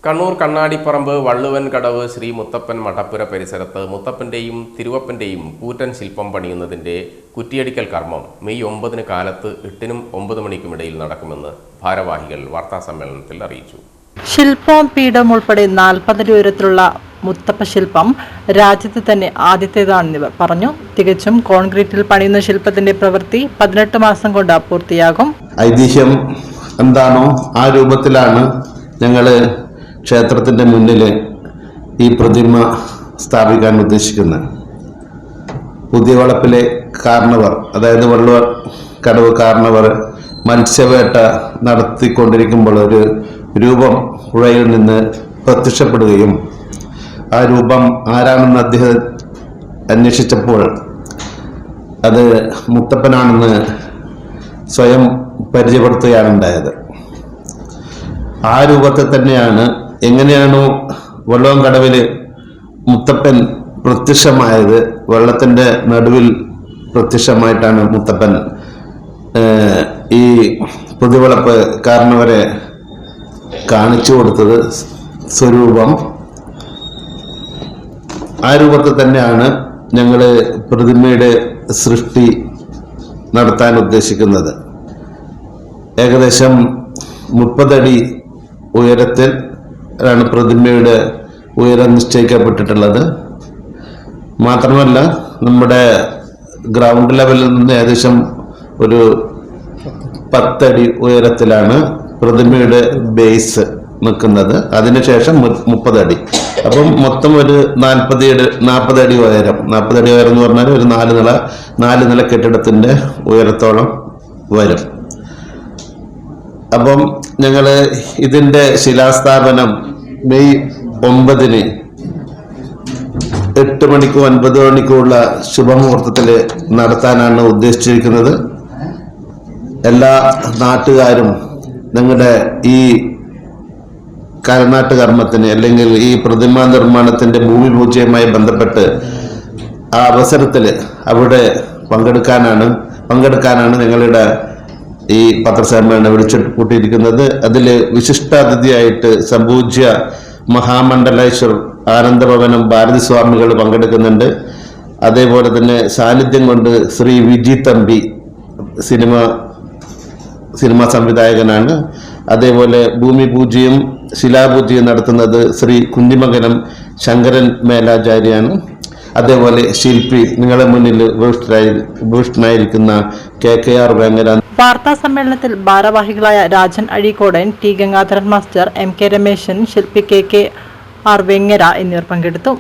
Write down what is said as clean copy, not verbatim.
കണ്ണൂർ കണ്ണാടിപ്പറമ്പ് വള്ളുവൻ കടവ് ശ്രീ മുത്തപ്പൻ മഠപ്പുര പരിസരത്ത് മുത്തപ്പൻ്റെയും തിരുവപ്പൻ്റെയും കൂറ്റൻ ശില്പം പണിയുന്നതിൻ്റെ കുറ്റിയടിക്കൽ കർമ്മം മെയ് 9 കാലത്ത് 8-നും 9 മണിക്കുമിടയിൽ നടക്കുമെന്ന് ഭാരവാഹികൾ വാർത്താസമ്മേളനത്തിൽ അറിയിച്ചു. ശില്പം പീഠം ഉൾപ്പെടെ 40 അടി ഉയരത്തിലുള്ള മുത്തപ്പ ശില്പം രാജ്യത്ത് തന്നെ ആദ്യത്തേതാണെന്നിവർ പറഞ്ഞു. തികച്ചും കോൺക്രീറ്റിൽ പണിയുന്ന ശില്പത്തിന്റെ പ്രവൃത്തി 18 മാസം കൊണ്ട് പൂർത്തിയാകും. ഐതിഹ്യം എന്താണോ ആ രൂപത്തിലാണ് ഞങ്ങൾ ക്ഷേത്രത്തിൻ്റെ മുന്നിൽ ഈ പ്രതിമ സ്ഥാപിക്കാൻ ഉദ്ദേശിക്കുന്നത്. പുതിയ വളപ്പിലെ കാരണവർ, അതായത് വള്ളുവൻ കടവ് കാരണവർ മത്സ്യവേട്ട നടത്തിക്കൊണ്ടിരിക്കുമ്പോൾ ഒരു രൂപം പുഴയിൽ നിന്ന് പ്രത്യക്ഷപ്പെടുകയും ആ രൂപം ആരാണെന്ന് അദ്ദേഹം അന്വേഷിച്ചപ്പോൾ അത് മുത്തപ്പനാണെന്ന് സ്വയം പരിചയപ്പെടുത്തുകയാണ് ഉണ്ടായത്. ആ രൂപത്തിൽ തന്നെയാണ് എങ്ങനെയാണോ വള്ളുവൻ കടവിൽ മുത്തപ്പൻ പ്രത്യക്ഷമായത്, വെള്ളത്തിൻ്റെ നടുവിൽ പ്രത്യക്ഷമായിട്ടാണ് മുത്തപ്പൻ ഈ പുതുവളപ്പ് കാരണവരെ കാണിച്ചു കൊടുത്തത് സ്വരൂപം. ആ രൂപത്തിൽ തന്നെയാണ് ഞങ്ങൾ പ്രതിമയുടെ സൃഷ്ടി നടത്താൻ ഉദ്ദേശിക്കുന്നത്. ഏകദേശം 30 അടി ഉയരത്തിൽ ആണ് പ്രതിമയുടെ ഉയരം നിശ്ചയിക്കപ്പെട്ടിട്ടുള്ളത്. മാത്രമല്ല നമ്മുടെ ഗ്രൗണ്ട് ലെവലിൽ നിന്ന് ഏകദേശം ഒരു 10 അടി ഉയരത്തിലാണ് പ്രതിമയുടെ ബേസ് നിൽക്കുന്നത്. അതിനുശേഷം 30 അടി. അപ്പം മൊത്തം ഒരു 40 അടി ഉയരം. 40 അടി ഉയരം എന്ന് പറഞ്ഞാൽ ഒരു 4 നില കെട്ടിടത്തിൻ്റെ ഉയരത്തോളം വരും. അപ്പം ഞങ്ങൾ ഇതിൻ്റെ ശിലാസ്ഥാപനം മെയ് 9-ന് 8 മണിക്കും 9 മണിക്കുമുള്ള ശുഭമുഹൂർത്തത്തിൽ നടത്താനാണ് ഉദ്ദേശിച്ചിരിക്കുന്നത്. എല്ലാ നാട്ടുകാരും നിങ്ങളുടെ ഈ കരനാട്ട് കർമ്മത്തിന് അല്ലെങ്കിൽ ഈ പ്രതിമാ നിർമ്മാണത്തിൻ്റെ ഭൂമി പൂജയുമായി ബന്ധപ്പെട്ട് ആ അവസരത്തിൽ അവിടെ പങ്കെടുക്കാനാണ് ഞങ്ങളുടെ ഈ പത്രസമ്മേളനം വിളിച്ചു കൂട്ടിയിരിക്കുന്നത്. അതിൽ വിശിഷ്ടാതിഥിയായിട്ട് സംപൂജ്യ മഹാമണ്ഡലേശ്വർ ആനന്ദഭവനം ഭാരതി സ്വാമികൾ പങ്കെടുക്കുന്നുണ്ട്. അതേപോലെ തന്നെ സാന്നിധ്യം കൊണ്ട് ശ്രീ വിജി തമ്പി സിനിമാ സംവിധായകനാണ്. അതേപോലെ ഭൂമി പൂജയും ശിലാപൂജയും നടത്തുന്നത് ശ്രീ കുഞ്ഞിമംഗലം ശങ്കരൻ മേലാചാര്യാണ്. അതേപോലെ ശില്പി നിങ്ങളുടെ മുന്നിൽ ഉപവിഷ്ടനായിരിക്കുന്ന KKR വേങ്ങര. വാർത്താ സമ്മേളനത്തിൽ ഭാരവാഹികളായ Rajan Azhikodan, T Gangadharan master, MK Rameshan, ശില്പി KKR വേങ്ങര എന്നിവർ പങ്കെടുത്തു.